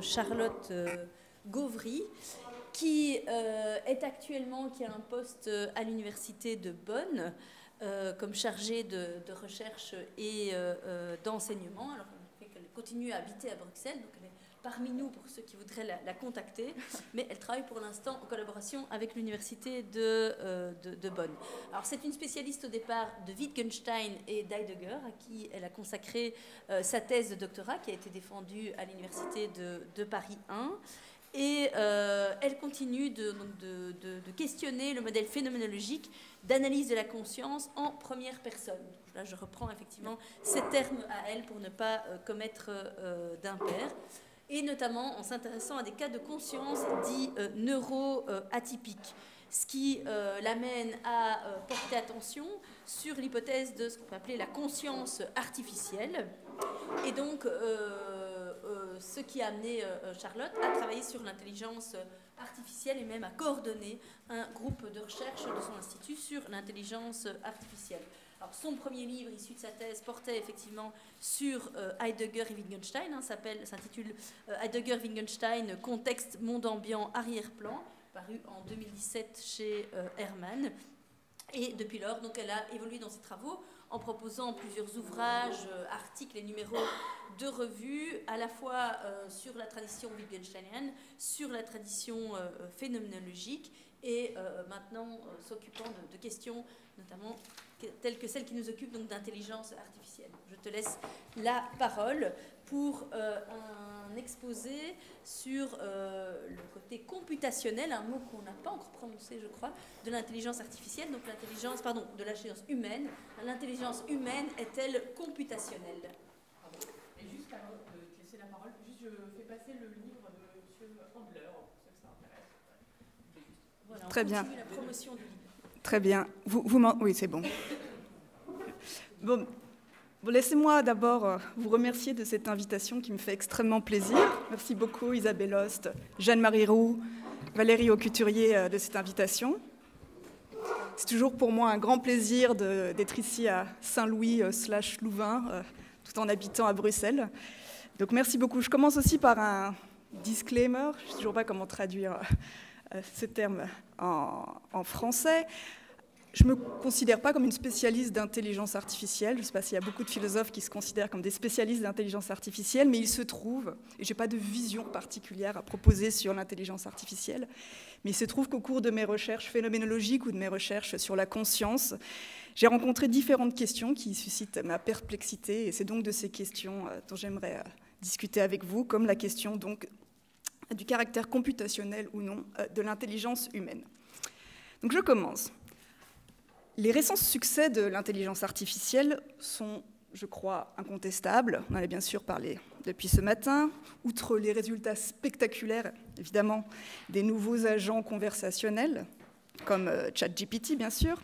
Charlotte Gauvry, qui est actuellement, qui a un poste à l'université de Bonn comme chargée de recherche et d'enseignement. Alors, elle continue à habiter à Bruxelles, donc elle est parmi nous pour ceux qui voudraient la contacter, mais elle travaille pour l'instant en collaboration avec l'université de Bonn. Alors c'est une spécialiste au départ de Wittgenstein et d'Heidegger, à qui elle a consacré sa thèse de doctorat qui a été défendue à l'université de Paris 1. Et elle continue de questionner le modèle phénoménologique d'analyse de la conscience en première personne. Là, je reprends effectivement ces termes à elle pour ne pas commettre d'impair, et notamment en s'intéressant à des cas de conscience dits neuro-atypiques, ce qui l'amène à porter attention sur l'hypothèse de ce qu'on peut appeler la conscience artificielle, et donc ce qui a amené Charlotte à travailler sur l'intelligence artificielle et même à coordonner un groupe de recherche de son institut sur l'intelligence artificielle. Alors, son premier livre, issu de sa thèse, portait effectivement sur Heidegger et Wittgenstein, s'intitule Heidegger-Wittgenstein, contexte monde ambiant arrière-plan, paru en 2017 chez Hermann. Et depuis lors, donc, elle a évolué dans ses travaux en proposant plusieurs ouvrages, articles et numéros de revues, à la fois sur la tradition wittgensteinienne, sur la tradition phénoménologique, et maintenant s'occupant de questions notamment telles que celles qui nous occupent, donc d'intelligence artificielle. Je te laisse la parole pour un exposé sur le côté computationnel, un mot qu'on n'a pas encore prononcé, je crois, de l'intelligence artificielle, donc l'intelligence, pardon, de l'intelligence humaine. L'intelligence humaine est-elle computationnelle? Et juste avant de te laisser la parole, juste je fais passer le livre de M. Handler, pour ceux que ça intéresse. Voilà, très bien. La promotion du livre. Très bien. Oui, c'est bon. Bon, laissez-moi d'abord vous remercier de cette invitation qui me fait extrêmement plaisir. Merci beaucoup Isabelle Host, Jeanne-Marie Roux, Valérie Aucuturier de cette invitation. C'est toujours pour moi un grand plaisir d'être ici à Saint-Louis/Louvain, tout en habitant à Bruxelles. Donc merci beaucoup. Je commence aussi par un disclaimer. Je ne sais toujours pas comment traduire ce terme en français. Je ne me considère pas comme une spécialiste d'intelligence artificielle. Je ne sais pas s'il y a beaucoup de philosophes qui se considèrent comme des spécialistes d'intelligence artificielle, mais il se trouve, et je n'ai pas de vision particulière à proposer sur l'intelligence artificielle, mais il se trouve qu'au cours de mes recherches phénoménologiques ou de mes recherches sur la conscience, j'ai rencontré différentes questions qui suscitent ma perplexité, et c'est donc de ces questions dont j'aimerais discuter avec vous, comme la question donc du caractère computationnel ou non de l'intelligence humaine. Donc je commence. Les récents succès de l'intelligence artificielle sont, je crois, incontestables. On en a bien sûr parlé depuis ce matin. Outre les résultats spectaculaires, évidemment, des nouveaux agents conversationnels, comme ChatGPT, bien sûr,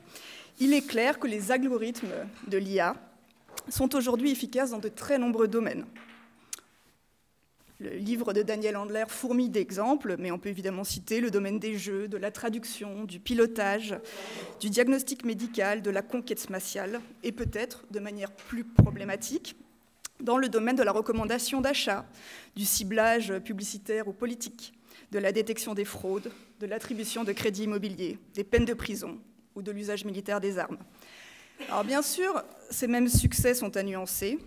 il est clair que les algorithmes de l'IA sont aujourd'hui efficaces dans de très nombreux domaines. Le livre de Daniel Handler fourmille d'exemples, mais on peut évidemment citer le domaine des jeux, de la traduction, du pilotage, du diagnostic médical, de la conquête spatiale, et peut-être, de manière plus problématique, dans le domaine de la recommandation d'achat, du ciblage publicitaire ou politique, de la détection des fraudes, de l'attribution de crédits immobiliers, des peines de prison ou de l'usage militaire des armes. Alors bien sûr, ces mêmes succès sont à nuancer.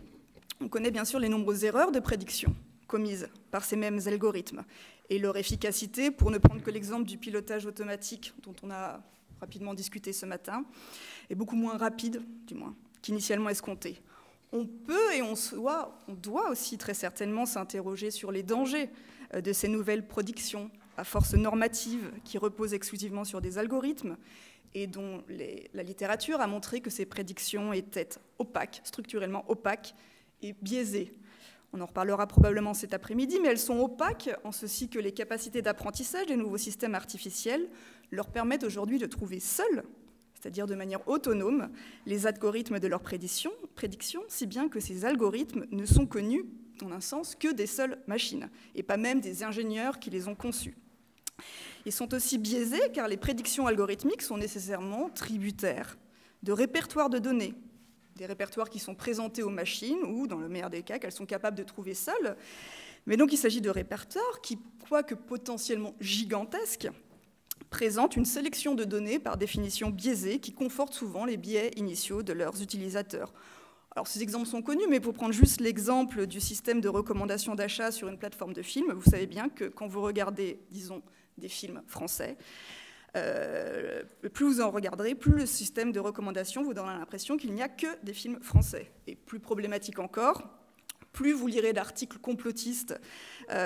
On connaît bien sûr les nombreuses erreurs de prédiction commises par ces mêmes algorithmes et leur efficacité, pour ne prendre que l'exemple du pilotage automatique dont on a rapidement discuté ce matin, est beaucoup moins rapide, du moins, qu'initialement escompté. On peut et on doit aussi très certainement s'interroger sur les dangers de ces nouvelles prédictions à force normative qui reposent exclusivement sur des algorithmes et dont la littérature a montré que ces prédictions étaient opaques, structurellement opaques et biaisées. On en reparlera probablement cet après-midi, mais elles sont opaques en ceci que les capacités d'apprentissage des nouveaux systèmes artificiels leur permettent aujourd'hui de trouver seuls, c'est-à-dire de manière autonome, les algorithmes de leurs prédictions, si bien que ces algorithmes ne sont connus, en un sens, que des seules machines, et pas même des ingénieurs qui les ont conçus. Ils sont aussi biaisés car les prédictions algorithmiques sont nécessairement tributaires de répertoires de données, des répertoires qui sont présentés aux machines ou, dans le meilleur des cas, qu'elles sont capables de trouver seules, Mais donc il s'agit de répertoires qui, quoique potentiellement gigantesques, présentent une sélection de données par définition biaisées qui confortent souvent les biais initiaux de leurs utilisateurs. Alors ces exemples sont connus, mais pour prendre juste l'exemple du système de recommandation d'achat sur une plateforme de films, vous savez bien que quand vous regardez, disons, des films français, plus vous en regarderez, plus le système de recommandation vous donnera l'impression qu'il n'y a que des films français. Et plus problématique encore, plus vous lirez d'articles complotistes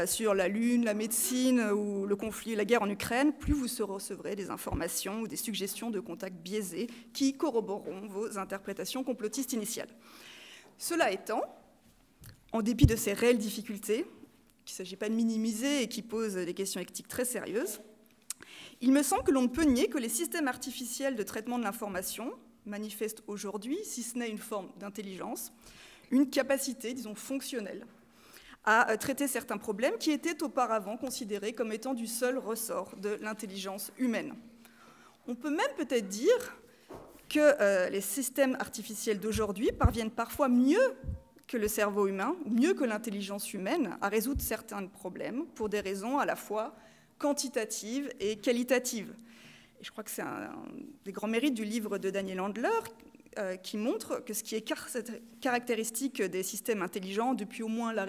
sur la Lune, la médecine ou le conflit, la guerre en Ukraine, plus vous recevrez des informations ou des suggestions de contacts biaisés qui corroboreront vos interprétations complotistes initiales. Cela étant, en dépit de ces réelles difficultés, qu'il ne s'agit pas de minimiser et qui posent des questions éthiques très sérieuses, il me semble que l'on ne peut nier que les systèmes artificiels de traitement de l'information manifestent aujourd'hui, si ce n'est une forme d'intelligence, une capacité, disons, fonctionnelle à traiter certains problèmes qui étaient auparavant considérés comme étant du seul ressort de l'intelligence humaine. On peut même peut-être dire que les systèmes artificiels d'aujourd'hui parviennent parfois mieux que le cerveau humain, mieux que l'intelligence humaine, à résoudre certains problèmes pour des raisons à la fois quantitatives et qualitatives. Et je crois que c'est un des grands mérites du livre de Daniel Handler, qui montre que ce qui est caractéristique des systèmes intelligents depuis au moins la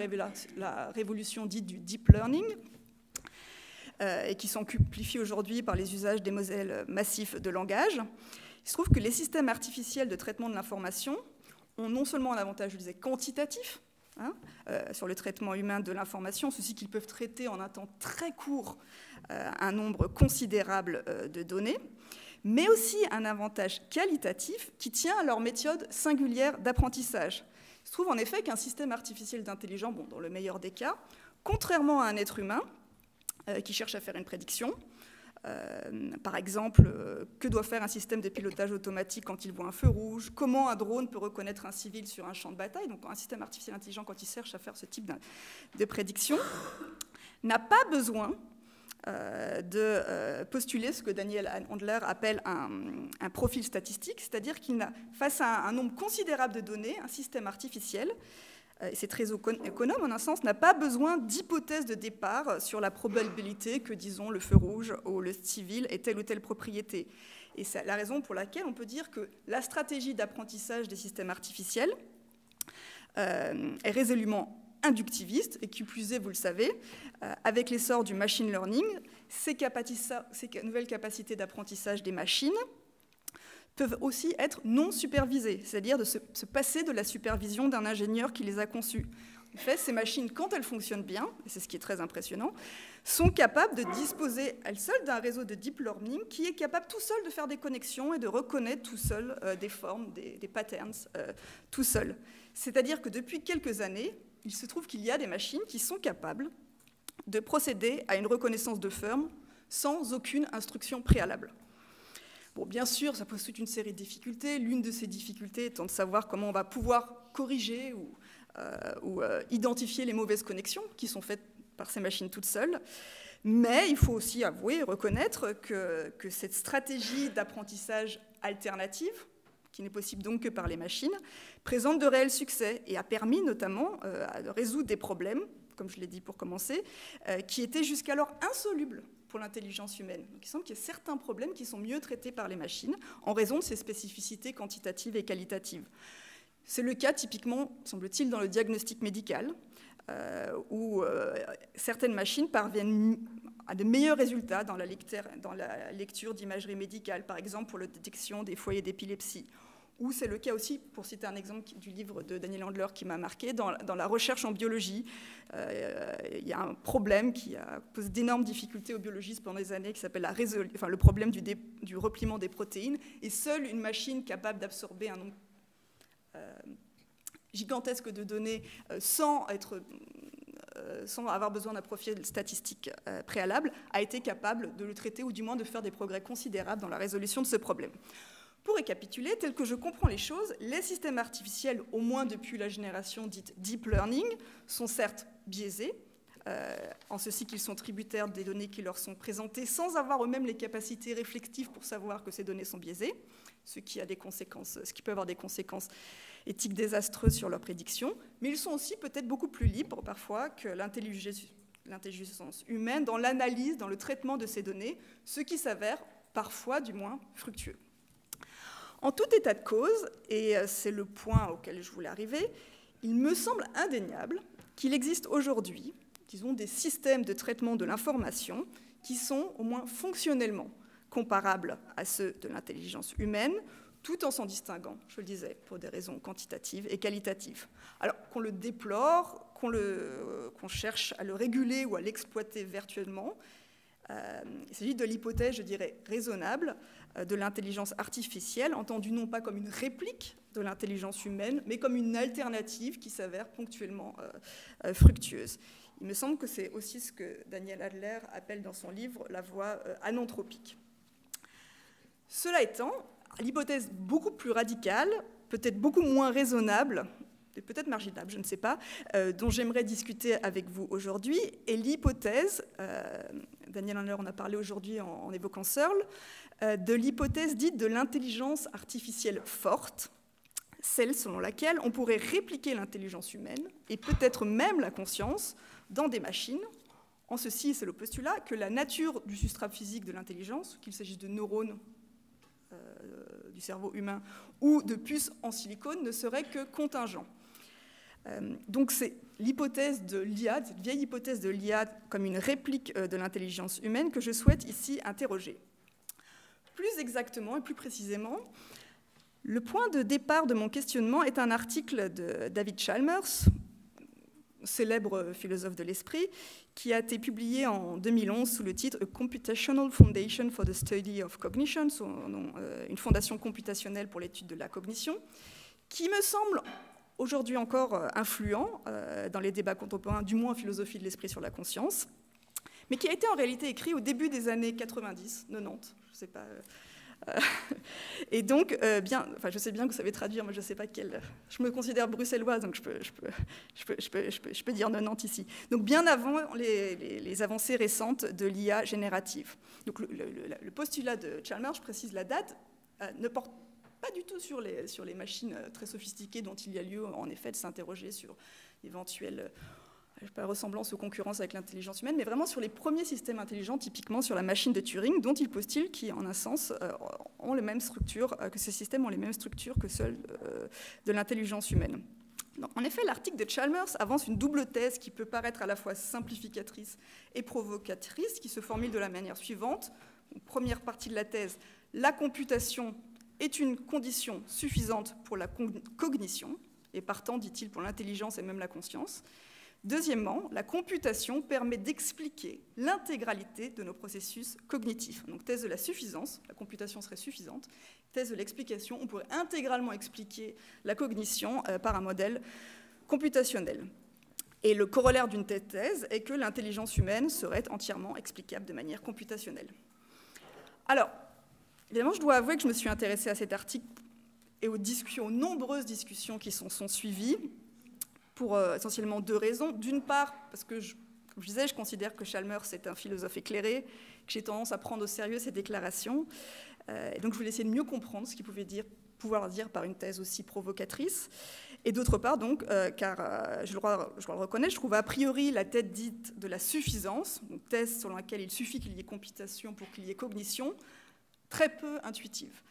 révolution dite du deep learning, et qui s'amplifie aujourd'hui par les usages des modèles massifs de langage, il se trouve que les systèmes artificiels de traitement de l'information ont non seulement un avantage, je disais, quantitatif, sur le traitement humain de l'information, ceci qu'ils peuvent traiter en un temps très court un nombre considérable de données, mais aussi un avantage qualitatif qui tient à leur méthode singulière d'apprentissage. Il se trouve en effet qu'un système artificiel d'intelligence, dans le meilleur des cas, contrairement à un être humain qui cherche à faire une prédiction, par exemple, que doit faire un système de pilotage automatique quand il voit un feu rouge, comment un drone peut reconnaître un civil sur un champ de bataille, donc un système artificiel intelligent, quand il cherche à faire ce type de prédiction, n'a pas besoin de postuler ce que Daniel Handler appelle un profil statistique, c'est-à-dire qu'il n'a, face à un nombre considérable de données, un système artificiel, et c'est très économe en un sens, n'a pas besoin d'hypothèses de départ sur la probabilité que, disons, le feu rouge ou le civil ait telle ou telle propriété. Et c'est la raison pour laquelle on peut dire que la stratégie d'apprentissage des systèmes artificiels est résolument inductiviste, et qui plus est, vous le savez, avec l'essor du machine learning, ces nouvelles capacités d'apprentissage des machines peuvent aussi être non supervisées, c'est-à-dire de se passer de la supervision d'un ingénieur qui les a conçues. En fait, ces machines, quand elles fonctionnent bien, et c'est ce qui est très impressionnant, sont capables de disposer elles seules d'un réseau de deep learning qui est capable tout seul de faire des connexions et de reconnaître tout seul des formes, des patterns, tout seul. C'est-à-dire que depuis quelques années, il se trouve qu'il y a des machines qui sont capables de procéder à une reconnaissance de forme sans aucune instruction préalable. Bon, bien sûr, ça pose toute une série de difficultés. L'une de ces difficultés étant de savoir comment on va pouvoir corriger ou identifier les mauvaises connexions qui sont faites par ces machines toutes seules. Mais il faut aussi avouer et reconnaître que cette stratégie d'apprentissage alternative, qui n'est possible donc que par les machines, présente de réels succès et a permis notamment de résoudre des problèmes, comme je l'ai dit pour commencer, qui étaient jusqu'alors insolubles pour l'intelligence humaine. Donc il semble qu'il y ait certains problèmes qui sont mieux traités par les machines en raison de ces spécificités quantitatives et qualitatives. C'est le cas typiquement, semble-t-il, dans le diagnostic médical, où certaines machines parviennent à de meilleurs résultats dans la lecture d'imagerie médicale, par exemple pour la détection des foyers d'épilepsie. Ou c'est le cas aussi, pour citer un exemple du livre de Daniel Handler qui m'a marqué, dans la recherche en biologie. Il y a un problème qui pose d'énormes difficultés aux biologistes pendant des années, qui s'appelle le problème du repliement des protéines. Et seule une machine capable d'absorber un nombre gigantesque de données sans avoir besoin d'un profil statistique préalable, a été capable de le traiter, ou du moins de faire des progrès considérables dans la résolution de ce problème. Pour récapituler, tel que je comprends les choses, les systèmes artificiels, au moins depuis la génération dite deep learning, sont certes biaisés, en ceci qu'ils sont tributaires des données qui leur sont présentées sans avoir eux-mêmes les capacités réflexives pour savoir que ces données sont biaisées, ce qui peut avoir des conséquences éthiques désastreuses sur leurs prédictions, mais ils sont aussi peut-être beaucoup plus libres parfois que l'intelligence humaine dans l'analyse, dans le traitement de ces données, ce qui s'avère parfois du moins fructueux. En tout état de cause, et c'est le point auquel je voulais arriver, il me semble indéniable qu'il existe aujourd'hui, disons, des systèmes de traitement de l'information qui sont au moins fonctionnellement comparables à ceux de l'intelligence humaine, tout en s'en distinguant, je le disais, pour des raisons quantitatives et qualitatives. Alors qu'on le déplore, qu'on cherche à le réguler ou à l'exploiter vertueusement, il s'agit de l'hypothèse, je dirais, raisonnable de l'intelligence artificielle, entendue non pas comme une réplique de l'intelligence humaine, mais comme une alternative qui s'avère ponctuellement fructueuse. Il me semble que c'est aussi ce que Daniel Adler appelle dans son livre la voie ananthropique. Cela étant, l'hypothèse beaucoup plus radicale, peut-être beaucoup moins raisonnable, et peut-être marginale, je ne sais pas, dont j'aimerais discuter avec vous aujourd'hui, est l'hypothèse, Daniel Adler en a parlé aujourd'hui en évoquant Searle, de l'hypothèse dite de l'intelligence artificielle forte, celle selon laquelle on pourrait répliquer l'intelligence humaine, et peut-être même la conscience, dans des machines. En ceci, c'est le postulat que la nature du substrat physique de l'intelligence, qu'il s'agisse de neurones du cerveau humain ou de puces en silicone, ne serait que contingent. Donc c'est l'hypothèse de l'IA, cette vieille hypothèse de l'IA comme une réplique de l'intelligence humaine que je souhaite ici interroger. Plus exactement et plus précisément, le point de départ de mon questionnement est un article de David Chalmers, célèbre philosophe de l'esprit, qui a été publié en 2011 sous le titre « A Computational Foundation for the Study of Cognition », une fondation computationnelle pour l'étude de la cognition, qui me semble aujourd'hui encore influent dans les débats contemporains, du moins en philosophie de l'esprit sur la conscience, mais qui a été en réalité écrit au début des années 90, 90, je ne sais pas... Et donc, je sais bien que vous savez traduire, moi je ne sais pas quel... Je me considère bruxelloise, donc je peux dire 90 ici. Donc bien avant les avancées récentes de l'IA générative. Donc le postulat de Chalmers, je précise la date, ne porte pas du tout sur les machines très sophistiquées dont il y a lieu en effet de s'interroger sur l'éventuelle... pas ressemblance ou concurrence avec l'intelligence humaine, mais vraiment sur les premiers systèmes intelligents, typiquement sur la machine de Turing, dont il postule qui, en un sens, ont les mêmes structures, que ces systèmes ont les mêmes structures que celles de l'intelligence humaine. Donc, en effet, l'article de Chalmers avance une double thèse qui peut paraître à la fois simplificatrice et provocatrice, qui se formule de la manière suivante. Donc, première partie de la thèse, la computation est une condition suffisante pour la cognition, et partant, dit-il, pour l'intelligence et même la conscience. Deuxièmement, la computation permet d'expliquer l'intégralité de nos processus cognitifs. Donc, thèse de la suffisance, la computation serait suffisante. Thèse de l'explication, on pourrait intégralement expliquer la cognition par un modèle computationnel. Et le corollaire d'une telle thèse est que l'intelligence humaine serait entièrement explicable de manière computationnelle. Alors, évidemment, je dois avouer que je me suis intéressée à cet article et aux nombreuses discussions qui sont suivies, pour essentiellement deux raisons. D'une part, parce que, comme je disais, je considère que Chalmers est un philosophe éclairé, que j'ai tendance à prendre au sérieux ses déclarations. Et donc, je voulais essayer de mieux comprendre ce qu'il pouvait pouvoir dire par une thèse aussi provocatrice. Et d'autre part, donc, car je dois le reconnaître, je trouve a priori la thèse dite de la suffisance, donc thèse selon laquelle il suffit qu'il y ait computation pour qu'il y ait cognition, très peu intuitive.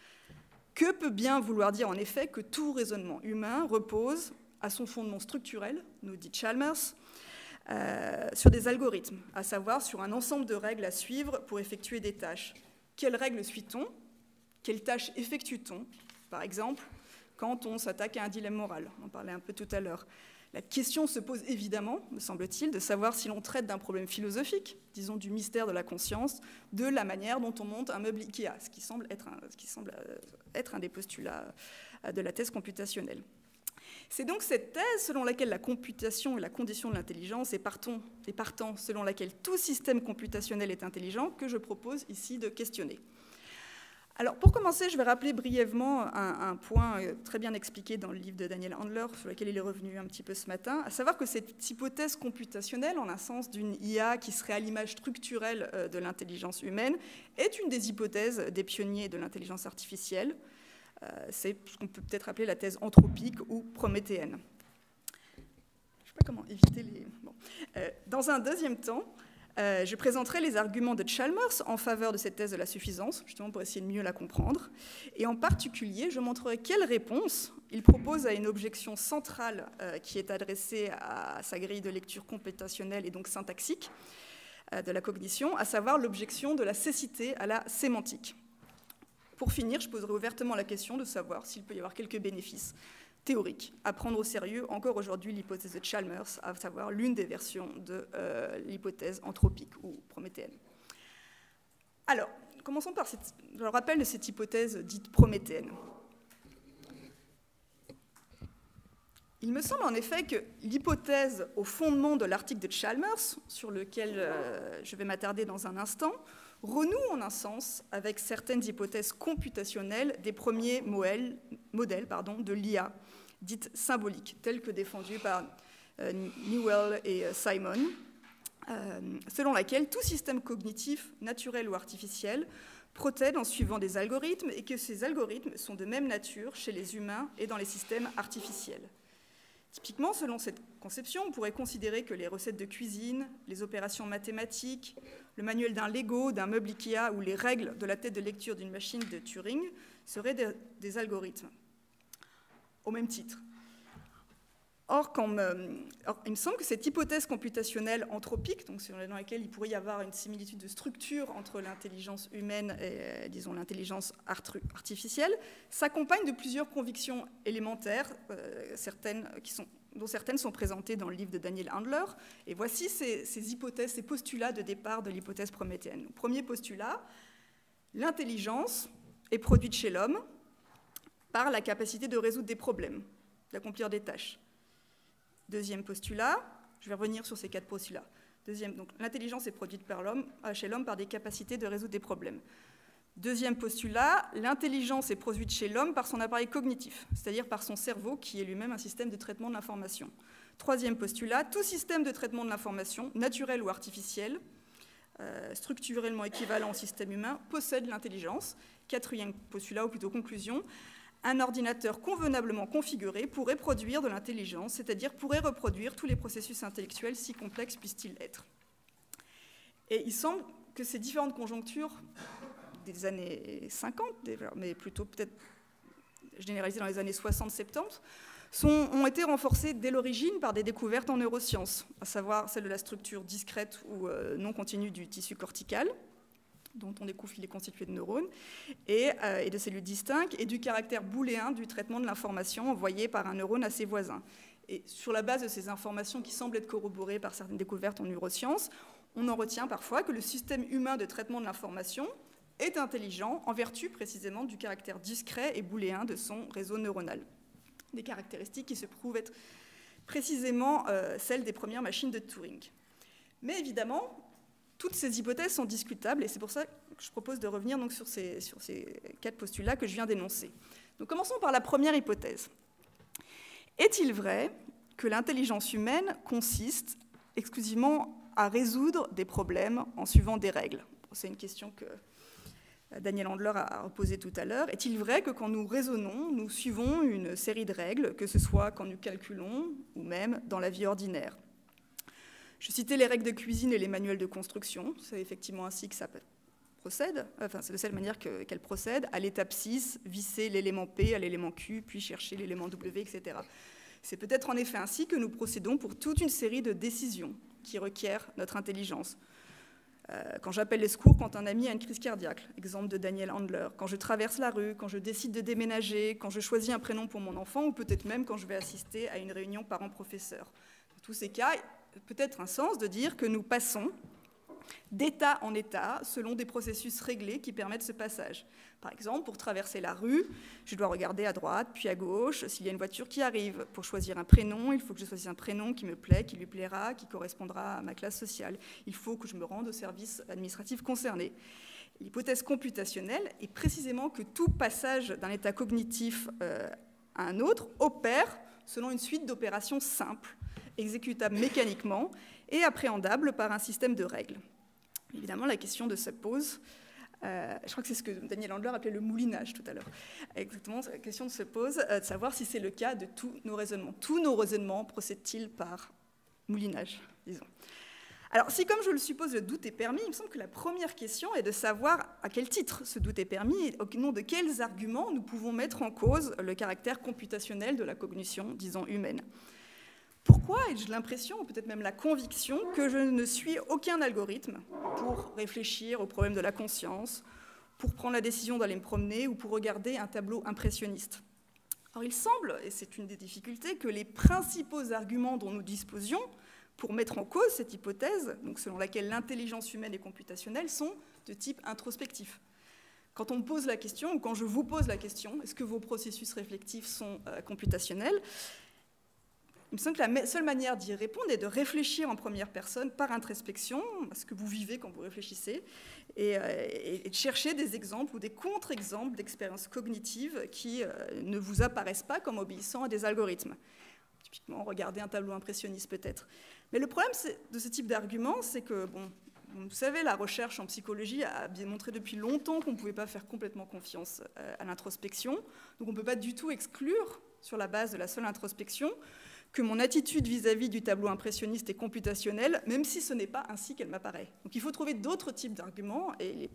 Que peut bien vouloir dire en effet que tout raisonnement humain repose à son fondement structurel, nous dit Chalmers, sur des algorithmes, à savoir sur un ensemble de règles à suivre pour effectuer des tâches. Quelles règles suit-on? Quelles tâches effectue-t-on? Par exemple, quand on s'attaque à un dilemme moral, on en parlait un peu tout à l'heure. La question se pose évidemment, me semble-t-il, de savoir si l'on traite d'un problème philosophique, disons du mystère de la conscience, de la manière dont on monte un meuble Ikea, ce qui semble être un des postulats de la thèse computationnelle. C'est donc cette thèse selon laquelle la computation est la condition de l'intelligence et partant selon laquelle tout système computationnel est intelligent que je propose ici de questionner. Alors, pour commencer, je vais rappeler brièvement un point très bien expliqué dans le livre de Daniel Handler, sur lequel il est revenu un petit peu ce matin, à savoir que cette hypothèse computationnelle, en un sens d'une IA qui serait à l'image structurelle de l'intelligence humaine, est une des hypothèses des pionniers de l'intelligence artificielle. C'est ce qu'on peut peut-être appeler la thèse anthropique ou prométhéenne. Je ne sais pas comment éviter les... Bon. Dans un deuxième temps, je présenterai les arguments de Chalmers en faveur de cette thèse de la suffisance, justement pour essayer de mieux la comprendre. Et en particulier, je montrerai quelle réponse il propose à une objection centrale qui est adressée à sa grille de lecture computationnelle et donc syntaxique de la cognition, à savoir l'objection de la cécité à la sémantique. Pour finir, je poserai ouvertement la question de savoir s'il peut y avoir quelques bénéfices théorique, à prendre au sérieux encore aujourd'hui l'hypothèse de Chalmers, à savoir l'une des versions de l'hypothèse anthropique ou prométhéenne. Alors, commençons par le rappel de cette hypothèse dite prométhéenne. Il me semble en effet que l'hypothèse au fondement de l'article de Chalmers, sur lequel je vais m'attarder dans un instant, renoue en un sens avec certaines hypothèses computationnelles des premiers modèles de l'IA, dite symbolique, telles que défendues par Newell et Simon, selon laquelle tout système cognitif, naturel ou artificiel, procède en suivant des algorithmes et que ces algorithmes sont de même nature chez les humains et dans les systèmes artificiels. Typiquement, selon cette conception, on pourrait considérer que les recettes de cuisine, les opérations mathématiques, le manuel d'un Lego, d'un meuble Ikea ou les règles de la tête de lecture d'une machine de Turing seraient des algorithmes, au même titre. Or, il me semble que cette hypothèse computationnelle anthropique, donc dans laquelle il pourrait y avoir une similitude de structure entre l'intelligence humaine et, disons, l'intelligence artificielle, s'accompagne de plusieurs convictions élémentaires, dont certaines sont présentées dans le livre de Daniel Handler. Et voici ces hypothèses, ces postulats de départ de l'hypothèse prométhéenne. Premier postulat, l'intelligence est produite chez l'homme par la capacité de résoudre des problèmes, d'accomplir des tâches. Deuxième postulat, je vais revenir sur ces 4 postulats. Donc l'intelligence est produite chez l'homme par des capacités de résoudre des problèmes. Deuxième postulat, l'intelligence est produite chez l'homme par son appareil cognitif, c'est-à-dire par son cerveau qui est lui-même un système de traitement de l'information. Troisième postulat, tout système de traitement de l'information, naturel ou artificiel, structurellement équivalent au système humain, possède l'intelligence. Quatrième postulat, ou plutôt conclusion, un ordinateur convenablement configuré pourrait produire de l'intelligence, c'est-à-dire pourrait reproduire tous les processus intellectuels, si complexes puissent-ils être. Et il semble que ces différentes conjonctures des années 50, mais plutôt peut-être généralisées dans les années 60-70, ont été renforcées dès l'origine par des découvertes en neurosciences, à savoir celle de la structure discrète ou non continue du tissu cortical, dont on découvre qu'il est constitué de neurones, et de cellules distinctes, et du caractère booléen du traitement de l'information envoyée par un neurone à ses voisins. Et sur la base de ces informations qui semblent être corroborées par certaines découvertes en neurosciences, on en retient parfois que le système humain de traitement de l'information est intelligent en vertu précisément du caractère discret et booléen de son réseau neuronal. Des caractéristiques qui se prouvent être précisément celles des premières machines de Turing. Mais évidemment, toutes ces hypothèses sont discutables et c'est pour ça que je propose de revenir donc sur ces 4 postulats que je viens d'énoncer. Donc commençons par la première hypothèse. Est-il vrai que l'intelligence humaine consiste exclusivement à résoudre des problèmes en suivant des règles? C'est une question que Daniel Handler a posée tout à l'heure. Est-il vrai que quand nous raisonnons, nous suivons une série de règles, que ce soit quand nous calculons ou même dans la vie ordinaire? Je citais les règles de cuisine et les manuels de construction. C'est effectivement ainsi que ça procède. Enfin, c'est de cette manière qu'elle procède. À l'étape 6, visser l'élément P à l'élément Q, puis chercher l'élément W, etc. C'est peut-être en effet ainsi que nous procédons pour toute une série de décisions qui requièrent notre intelligence. Quand j'appelle les secours quand un ami a une crise cardiaque, exemple de Daniel Handler, quand je traverse la rue, quand je décide de déménager, quand je choisis un prénom pour mon enfant, ou peut-être même quand je vais assister à une réunion parents-professeurs. Dans tous ces cas, peut-être un sens de dire que nous passons d'état en état, selon des processus réglés qui permettent ce passage. Par exemple, pour traverser la rue, je dois regarder à droite, puis à gauche, s'il y a une voiture qui arrive. Pour choisir un prénom, il faut que je choisisse un prénom qui me plaît, qui lui plaira, qui correspondra à ma classe sociale. Il faut que je me rende au service administratif concerné. L'hypothèse computationnelle est précisément que tout passage d'un état cognitif à un autre opère selon une suite d'opérations simples, exécutables mécaniquement et appréhendables par un système de règles. Évidemment, la question se pose, je crois que c'est ce que Daniel Handler appelait le moulinage tout à l'heure. Exactement, la question se pose de savoir si c'est le cas de tous nos raisonnements. Tous nos raisonnements procèdent-ils par moulinage, disons. Alors, si, comme je le suppose, le doute est permis, il me semble que la première question est de savoir à quel titre ce doute est permis et au nom de quels arguments nous pouvons mettre en cause le caractère computationnel de la cognition, disons, humaine. Pourquoi ai-je l'impression, ou peut-être même la conviction, que je ne suis aucun algorithme pour réfléchir au problème de la conscience, pour prendre la décision d'aller me promener ou pour regarder un tableau impressionniste? Alors, il semble, et c'est une des difficultés, que les principaux arguments dont nous disposions pour mettre en cause cette hypothèse, donc selon laquelle l'intelligence humaine est computationnelle, sont de type introspectif. Quand on me pose la question, ou quand je vous pose la question, est-ce que vos processus réflexifs sont computationnels? Il me semble que la seule manière d'y répondre est de réfléchir en première personne par introspection à ce que vous vivez quand vous réfléchissez et de chercher des exemples ou des contre-exemples d'expériences cognitives qui ne vous apparaissent pas comme obéissant à des algorithmes. Typiquement, regarder un tableau impressionniste peut-être. Mais le problème de ce type d'argument, c'est que, bon, vous savez, la recherche en psychologie a bien montré depuis longtemps qu'on ne pouvait pas faire complètement confiance à l'introspection. Donc on ne peut pas du tout exclure, sur la base de la seule introspection, que mon attitude vis-à-vis du tableau impressionniste est computationnelle, même si ce n'est pas ainsi qu'elle m'apparaît. Donc il faut trouver d'autres types d'arguments, et il n'est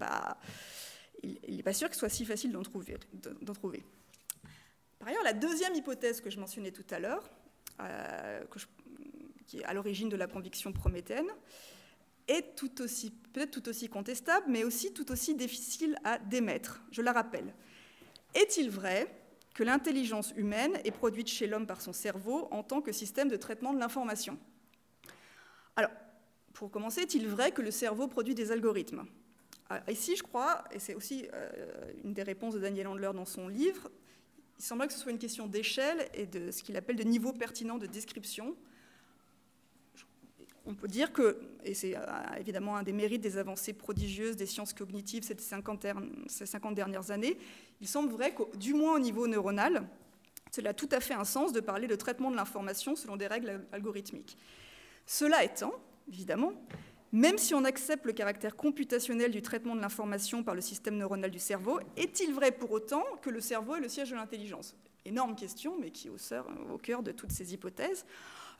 pas sûr que ce soit si facile d'en trouver. Par ailleurs, la deuxième hypothèse que je mentionnais tout à l'heure, qui est à l'origine de la conviction prométhéenne, est peut-être tout aussi contestable, mais aussi tout aussi difficile à démettre. Je la rappelle. Est-il vrai que l'intelligence humaine est produite chez l'homme par son cerveau en tant que système de traitement de l'information? Alors, pour commencer, est-il vrai que le cerveau produit des algorithmes? Ici, je crois, et c'est aussi une des réponses de Daniel Handler dans son livre, il semblerait que ce soit une question d'échelle et de ce qu'il appelle de niveau pertinent de description. On peut dire que, et c'est évidemment un des mérites des avancées prodigieuses des sciences cognitives ces 50 dernières années, il semble vrai que, du moins au niveau neuronal, cela a tout à fait un sens de parler de traitement de l'information selon des règles algorithmiques. Cela étant, évidemment, même si on accepte le caractère computationnel du traitement de l'information par le système neuronal du cerveau, est-il vrai pour autant que le cerveau est le siège de l'intelligence? Énorme question, mais qui est au cœur de toutes ces hypothèses.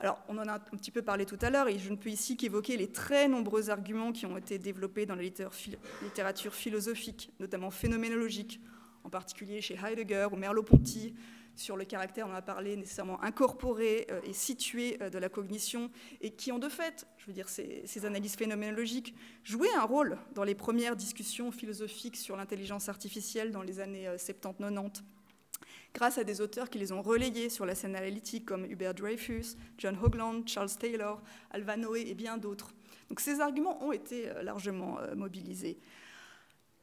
Alors, on en a un petit peu parlé tout à l'heure, et je ne peux ici qu'évoquer les très nombreux arguments qui ont été développés dans la littérature philosophique, notamment phénoménologique, en particulier chez Heidegger ou Merleau-Ponty, sur le caractère, on en a parlé, nécessairement incorporé et situé de la cognition, et qui ont de fait, je veux dire, ces analyses phénoménologiques, joué un rôle dans les premières discussions philosophiques sur l'intelligence artificielle dans les années 70-90, grâce à des auteurs qui les ont relayés sur la scène analytique, comme Hubert Dreyfus, John Hoagland, Charles Taylor, Alva Noé et bien d'autres. Donc ces arguments ont été largement mobilisés.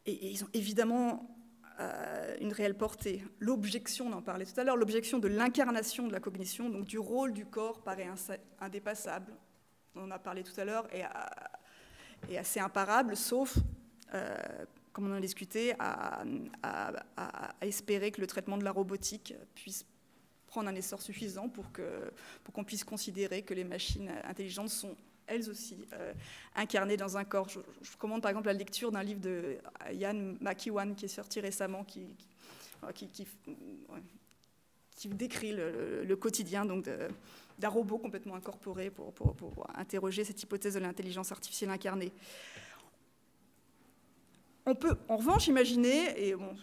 Et ils ont évidemment une réelle portée. L'objection, on en parlait tout à l'heure, l'objection de l'incarnation de la cognition, donc du rôle du corps, paraît indépassable. On en a parlé tout à l'heure, et assez imparable, sauf, comme on en a discuté, à espérer que le traitement de la robotique puisse prendre un essor suffisant pour qu'on puisse considérer que les machines intelligentes sont elles aussi incarnées dans un corps. Je recommande par exemple la lecture d'un livre de Ian McEwan qui est sorti récemment, qui décrit le quotidien donc d'un robot complètement incorporé pour interroger cette hypothèse de l'intelligence artificielle incarnée. On peut en revanche imaginer, et bon,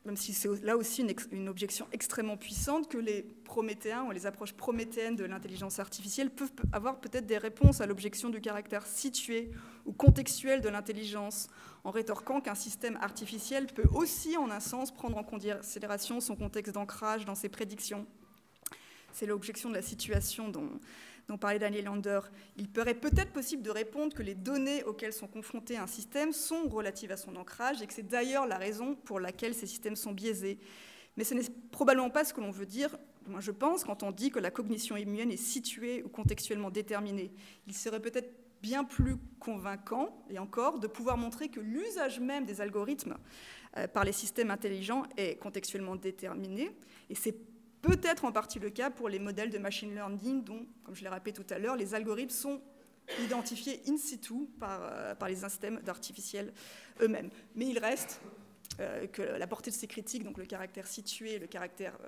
même si c'est là aussi une objection extrêmement puissante, que les prométhéens ou les approches prométhéennes de l'intelligence artificielle peuvent avoir peut-être des réponses à l'objection du caractère situé ou contextuel de l'intelligence, en rétorquant qu'un système artificiel peut aussi, en un sens, prendre en considération son contexte d'ancrage dans ses prédictions. C'est l'objection de la situation dont parlait Daniel Lander, il paraît peut-être possible de répondre que les données auxquelles sont confrontés un système sont relatives à son ancrage et que c'est d'ailleurs la raison pour laquelle ces systèmes sont biaisés. Mais ce n'est probablement pas ce que l'on veut dire, moi je pense, quand on dit que la cognition humaine est située ou contextuellement déterminée. Il serait peut-être bien plus convaincant, et encore, de pouvoir montrer que l'usage même des algorithmes par les systèmes intelligents est contextuellement déterminé, et c'est peut-être en partie le cas pour les modèles de machine learning dont, comme je l'ai rappelé tout à l'heure, les algorithmes sont identifiés in situ par les systèmes d'artificiels eux-mêmes. Mais il reste que la portée de ces critiques, donc le caractère situé, le caractère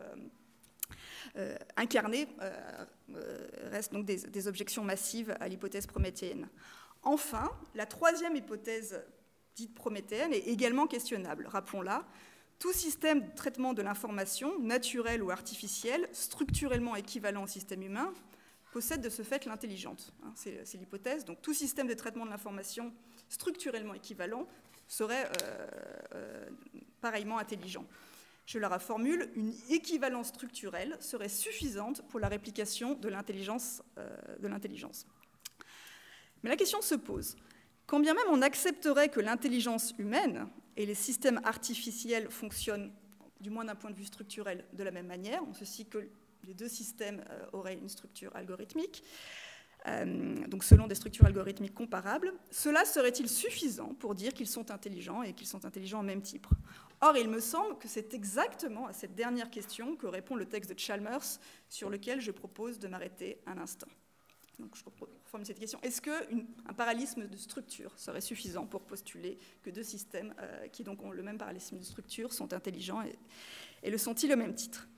incarné, restent donc des objections massives à l'hypothèse prométhéenne. Enfin, la troisième hypothèse dite prométhéenne est également questionnable. Rappelons-la, tout système de traitement de l'information, naturel ou artificiel, structurellement équivalent au système humain, possède de ce fait l'intelligence. C'est l'hypothèse. Donc tout système de traitement de l'information structurellement équivalent serait pareillement intelligent. Je la reformule, une équivalence structurelle serait suffisante pour la réplication de l'intelligence. Mais la question se pose. Quand bien même on accepterait que l'intelligence humaine et les systèmes artificiels fonctionnent, du moins d'un point de vue structurel, de la même manière, en ceci que les deux systèmes auraient une structure algorithmique, donc selon des structures algorithmiques comparables, cela serait-il suffisant pour dire qu'ils sont intelligents et qu'ils sont intelligents en même type? Or, il me semble que c'est exactement à cette dernière question que répond le texte de Chalmers, sur lequel je propose de m'arrêter un instant. Donc, je reformule cette question. Est-ce qu'un parallélisme de structure serait suffisant pour postuler que deux systèmes qui donc ont le même parallélisme de structure sont intelligents et le sont-ils au même titre?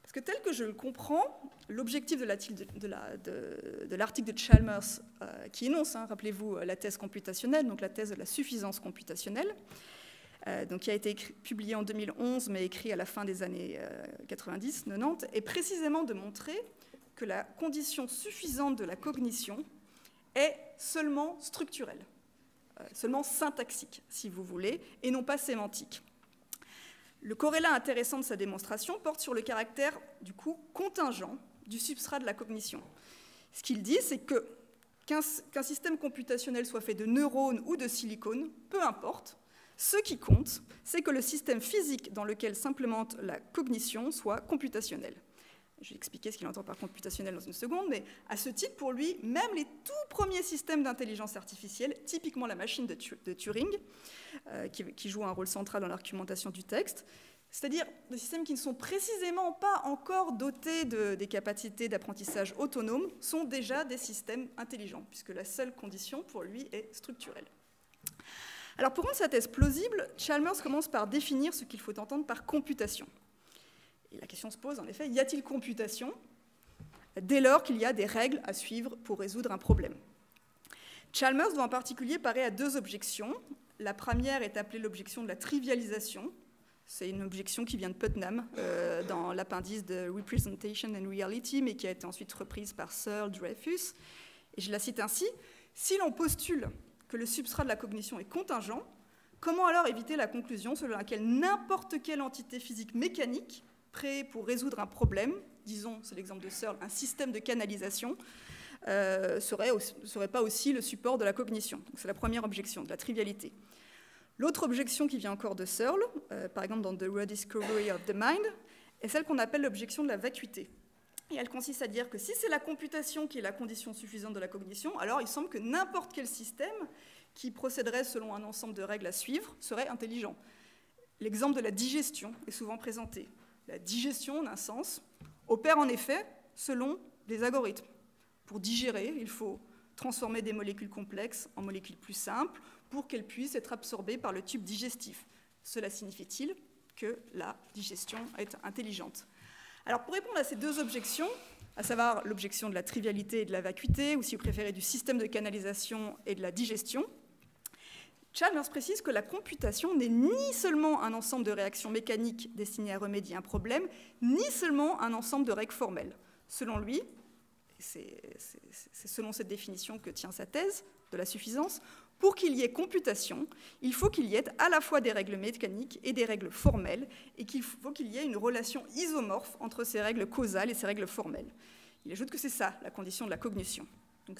Parce que tel que je le comprends, l'objectif de l'article de Chalmers, qui énonce, rappelez-vous, la thèse computationnelle, donc la thèse de la suffisance computationnelle, donc qui a été publié en 2011, mais écrit à la fin des années 90-90, est précisément de montrer que la condition suffisante de la cognition est seulement structurelle, seulement syntaxique, si vous voulez, et non pas sémantique. Le corrélat intéressant de sa démonstration porte sur le caractère, du coup, contingent du substrat de la cognition. Ce qu'il dit, c'est qu'un système computationnel soit fait de neurones ou de silicone, peu importe, ce qui compte, c'est que le système physique dans lequel s'implémente la cognition soit computationnel. Je vais expliquer ce qu'il entend par computationnel dans une seconde, mais à ce titre, pour lui, même les tout premiers systèmes d'intelligence artificielle, typiquement la machine de Turing, qui joue un rôle central dans l'argumentation du texte, c'est-à-dire des systèmes qui ne sont précisément pas encore dotés des capacités d'apprentissage autonome, sont déjà des systèmes intelligents, puisque la seule condition pour lui est structurelle. Alors pour rendre sa thèse plausible, Chalmers commence par définir ce qu'il faut entendre par computation. Et la question se pose, en effet, y a-t-il computation dès lors qu'il y a des règles à suivre pour résoudre un problème? Chalmers doit en particulier parer à deux objections. La première est appelée l'objection de la trivialisation. C'est une objection qui vient de Putnam dans l'appendice de Representation and Reality, mais qui a été ensuite reprise par Searle Dreyfus. Et je la cite ainsi. Si l'on postule que le substrat de la cognition est contingent, comment alors éviter la conclusion selon laquelle n'importe quelle entité physique mécanique prêt pour résoudre un problème, disons, c'est l'exemple de Searle, un système de canalisation, serait pas aussi le support de la cognition. C'est la première objection, de la trivialité. L'autre objection qui vient encore de Searle, par exemple dans The Rediscovery of the Mind, est celle qu'on appelle l'objection de la vacuité. Et elle consiste à dire que si c'est la computation qui est la condition suffisante de la cognition, alors il semble que n'importe quel système qui procéderait selon un ensemble de règles à suivre serait intelligent. L'exemple de la digestion est souvent présenté. La digestion, d'un sens, opère en effet selon des algorithmes. Pour digérer, il faut transformer des molécules complexes en molécules plus simples pour qu'elles puissent être absorbées par le tube digestif. Cela signifie-t-il que la digestion est intelligente? Alors, pour répondre à ces deux objections, à savoir l'objection de la trivialité et de la vacuité, ou si vous préférez du système de canalisation et de la digestion, Chalmers précise que la computation n'est ni seulement un ensemble de réactions mécaniques destinées à remédier à un problème, ni seulement un ensemble de règles formelles. Selon lui, c'est selon cette définition que tient sa thèse de la suffisance, pour qu'il y ait computation, il faut qu'il y ait à la fois des règles mécaniques et des règles formelles, et qu'il faut qu'il y ait une relation isomorphe entre ces règles causales et ces règles formelles. Il ajoute que c'est ça, la condition de la cognition. Donc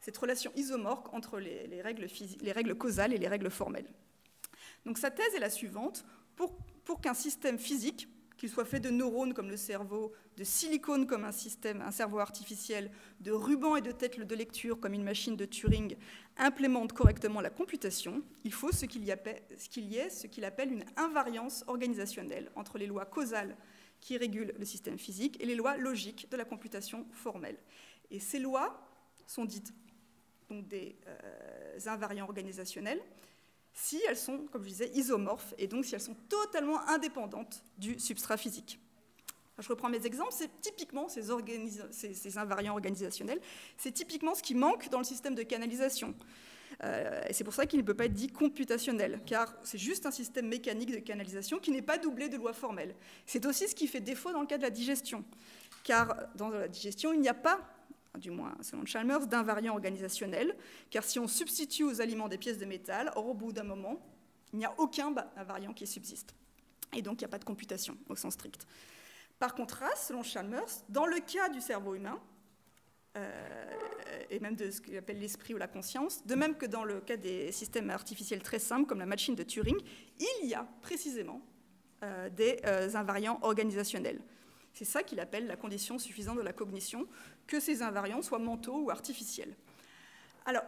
cette relation isomorphe entre les règles causales et les règles formelles. Donc sa thèse est la suivante. Pour qu'un système physique, qu'il soit fait de neurones comme le cerveau, de silicone comme un cerveau artificiel, de rubans et de têtes de lecture comme une machine de Turing, implémente correctement la computation, il faut qu'il y ait ce qu'il appelle une invariance organisationnelle entre les lois causales qui régulent le système physique et les lois logiques de la computation formelle. Et ces lois sont dites donc des invariants organisationnels si elles sont, comme je disais, isomorphes, et donc si elles sont totalement indépendantes du substrat physique. Je reprends mes exemples, c'est typiquement ces invariants organisationnels, c'est typiquement ce qui manque dans le système de canalisation. Et c'est pour ça qu'il ne peut pas être dit computationnel, car c'est juste un système mécanique de canalisation qui n'est pas doublé de lois formelles. C'est aussi ce qui fait défaut dans le cas de la digestion, car dans la digestion, il n'y a pas, du moins selon Chalmers, d'invariant organisationnel, car si on substitue aux aliments des pièces de métal, or au bout d'un moment, il n'y a aucun invariant qui subsiste. Et donc, il n'y a pas de computation au sens strict. Par contraste, selon Chalmers, dans le cas du cerveau humain, et même de ce qu'il appelle l'esprit ou la conscience, de même que dans le cas des systèmes artificiels très simples, comme la machine de Turing, il y a précisément des invariants organisationnels. C'est ça qu'il appelle la condition suffisante de la cognition, que ces invariants soient mentaux ou artificiels. Alors,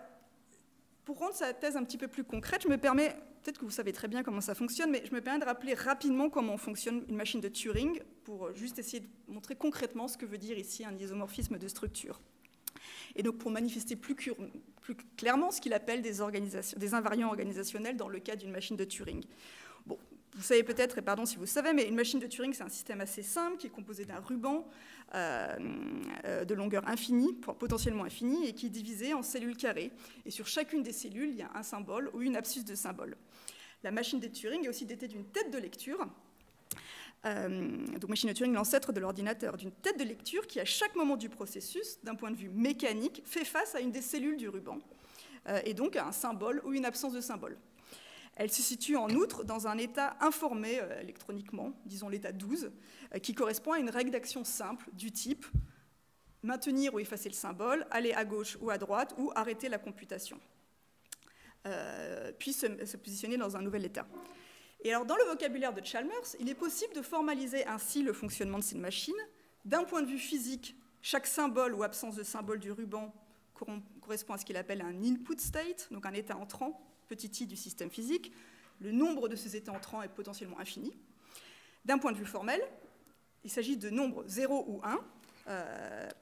pour rendre sa thèse un petit peu plus concrète, je me permets, peut-être que vous savez très bien comment ça fonctionne, mais je me permets de rappeler rapidement comment fonctionne une machine de Turing, pour juste essayer de montrer concrètement ce que veut dire ici un isomorphisme de structure. Et donc pour manifester plus clairement ce qu'il appelle des invariants organisationnels dans le cas d'une machine de Turing. Bon, vous savez peut-être, et pardon si vous savez, mais une machine de Turing, c'est un système assez simple qui est composé d'un ruban de longueur infinie, potentiellement infinie, et qui est divisé en cellules carrées. Et sur chacune des cellules, il y a un symbole ou une abscisse de symbole. La machine de Turing est aussi dotée d'une tête de lecture. Donc machine de Turing, l'ancêtre de l'ordinateur, d'une tête de lecture qui, à chaque moment du processus, d'un point de vue mécanique, fait face à une des cellules du ruban, et donc à un symbole ou une absence de symbole. Elle se situe en outre dans un état informé électroniquement, disons l'état 12, qui correspond à une règle d'action simple du type maintenir ou effacer le symbole, aller à gauche ou à droite, ou arrêter la computation, puis se positionner dans un nouvel état. Et alors, dans le vocabulaire de Chalmers, il est possible de formaliser ainsi le fonctionnement de ces machines. D'un point de vue physique, chaque symbole ou absence de symbole du ruban correspond à ce qu'il appelle un input state, donc un état entrant, petit i du système physique. Le nombre de ces états entrants est potentiellement infini. D'un point de vue formel, il s'agit de nombres 0 ou 1,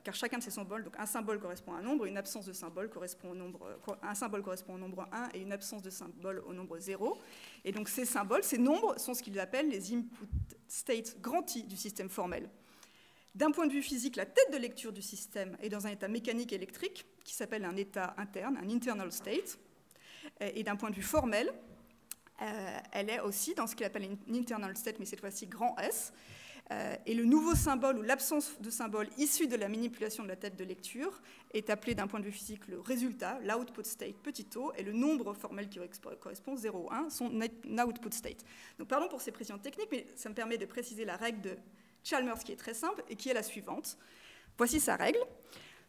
car chacun de ces symboles, donc un symbole correspond à un nombre, une absence de symbole correspond au nombre, un symbole correspond au nombre 1 et une absence de symbole au nombre 0. Et donc ces symboles, ces nombres, sont ce qu'ils appellent les input states grand I du système formel. D'un point de vue physique, la tête de lecture du système est dans un état mécanique électrique qui s'appelle un état interne, un internal state. Et d'un point de vue formel, elle est aussi dans ce qu'il appelle une internal state, mais cette fois-ci grand S. Et le nouveau symbole ou l'absence de symbole issu de la manipulation de la tête de lecture est appelé d'un point de vue physique le résultat, l'output state petit o, et le nombre formel qui correspond 0 ou 1, son output state. Donc pardon pour ces précisions techniques, mais ça me permet de préciser la règle de Chalmers qui est très simple et qui est la suivante. Voici sa règle.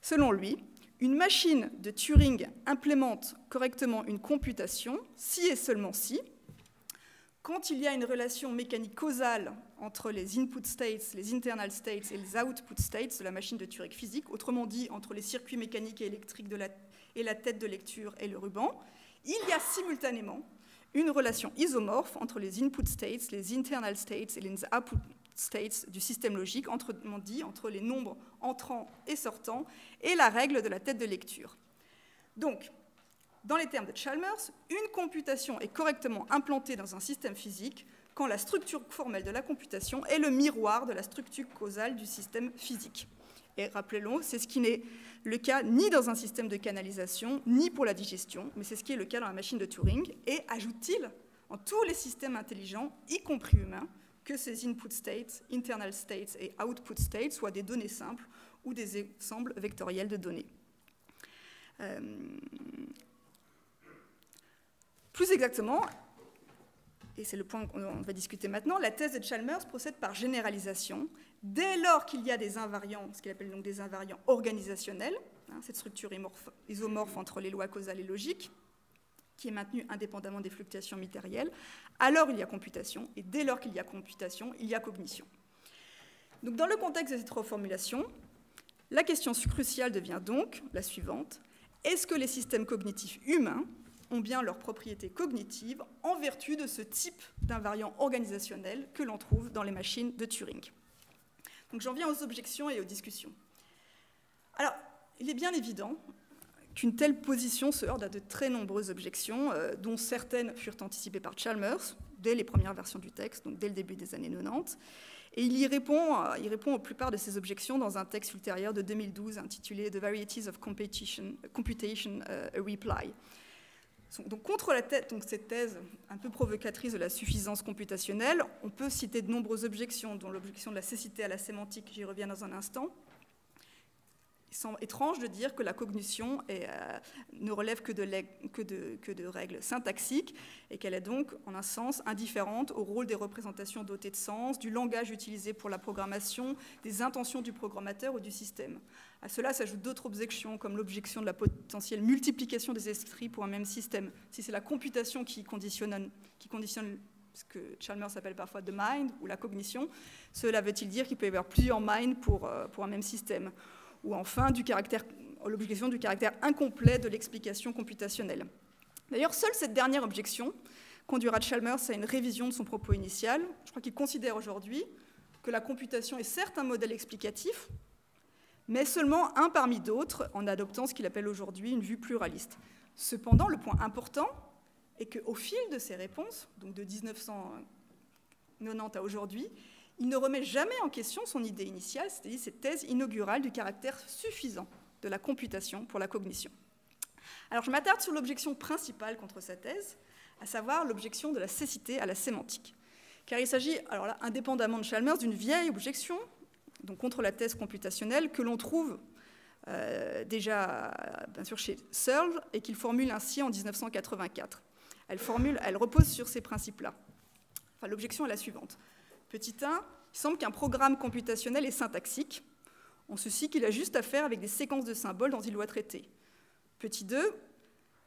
Selon lui, une machine de Turing implémente correctement une computation si et seulement si, quand il y a une relation mécanique causale entre les input states, les internal states et les output states de la machine de Turing physique, autrement dit entre les circuits mécaniques et électriques et la tête de lecture et le ruban, il y a simultanément une relation isomorphe entre les input states, les internal states et les output states du système logique, autrement dit entre les nombres entrants et sortants et la règle de la tête de lecture. Donc, dans les termes de Chalmers, une computation est correctement implantée dans un système physique quand la structure formelle de la computation est le miroir de la structure causale du système physique. Et rappelez-le, c'est ce qui n'est le cas ni dans un système de canalisation, ni pour la digestion, mais c'est ce qui est le cas dans la machine de Turing. Et ajoute-t-il, en tous les systèmes intelligents, y compris humains, que ces input states, internal states et output states soient des données simples ou des ensembles vectoriels de données. Plus exactement, et c'est le point qu'on va discuter maintenant, la thèse de Chalmers procède par généralisation. Dès lors qu'il y a des invariants, ce qu'il appelle donc des invariants organisationnels, cette structure isomorphe entre les lois causales et logiques, qui est maintenue indépendamment des fluctuations matérielles, alors il y a computation, et dès lors qu'il y a computation, il y a cognition. Donc, dans le contexte de cette reformulation, la question cruciale devient donc la suivante. Est-ce que les systèmes cognitifs humains ont bien leurs propriétés cognitives en vertu de ce type d'invariant organisationnel que l'on trouve dans les machines de Turing? Donc j'en viens aux objections et aux discussions. Alors, il est bien évident qu'une telle position se heurte à de très nombreuses objections, dont certaines furent anticipées par Chalmers dès les premières versions du texte, donc dès le début des années 90. Et il répond aux plupart de ces objections dans un texte ultérieur de 2012 intitulé « The Varieties of Computation, a Reply ». Donc, contre cette thèse un peu provocatrice de la suffisance computationnelle, on peut citer de nombreuses objections, dont l'objection de la cécité à la sémantique, j'y reviens dans un instant. Il semble étrange de dire que la cognition ne relève que de règles syntaxiques et qu'elle est donc, en un sens, indifférente au rôle des représentations dotées de sens, du langage utilisé pour la programmation, des intentions du programmateur ou du système. À cela s'ajoutent d'autres objections, comme l'objection de la potentielle multiplication des esprits pour un même système. Si c'est la computation qui conditionne ce que Chalmers appelle parfois the mind, ou la cognition, cela veut-il dire qu'il peut y avoir plusieurs minds pour un même système? Ou enfin l'objection du caractère incomplet de l'explication computationnelle. D'ailleurs, seule cette dernière objection conduira Chalmers à une révision de son propos initial. Je crois qu'il considère aujourd'hui que la computation est certes un modèle explicatif, mais seulement un parmi d'autres, en adoptant ce qu'il appelle aujourd'hui une vue pluraliste. Cependant, le point important est qu'au fil de ses réponses, donc de 1990 à aujourd'hui, il ne remet jamais en question son idée initiale, c'est-à-dire cette thèse inaugurale du caractère suffisant de la computation pour la cognition. Alors je m'attarde sur l'objection principale contre sa thèse, à savoir l'objection de la cécité à la sémantique. Car il s'agit, alors là, indépendamment de Chalmers, d'une vieille objection, donc contre la thèse computationnelle, que l'on trouve déjà, bien sûr, chez Searle, et qu'il formule ainsi en 1984. Elle repose sur ces principes-là. Enfin, l'objection est la suivante. Petit 1, il semble qu'un programme computationnel est syntaxique, en ceci qu'il a juste à faire avec des séquences de symboles dont il doit traiter. Petit 2, il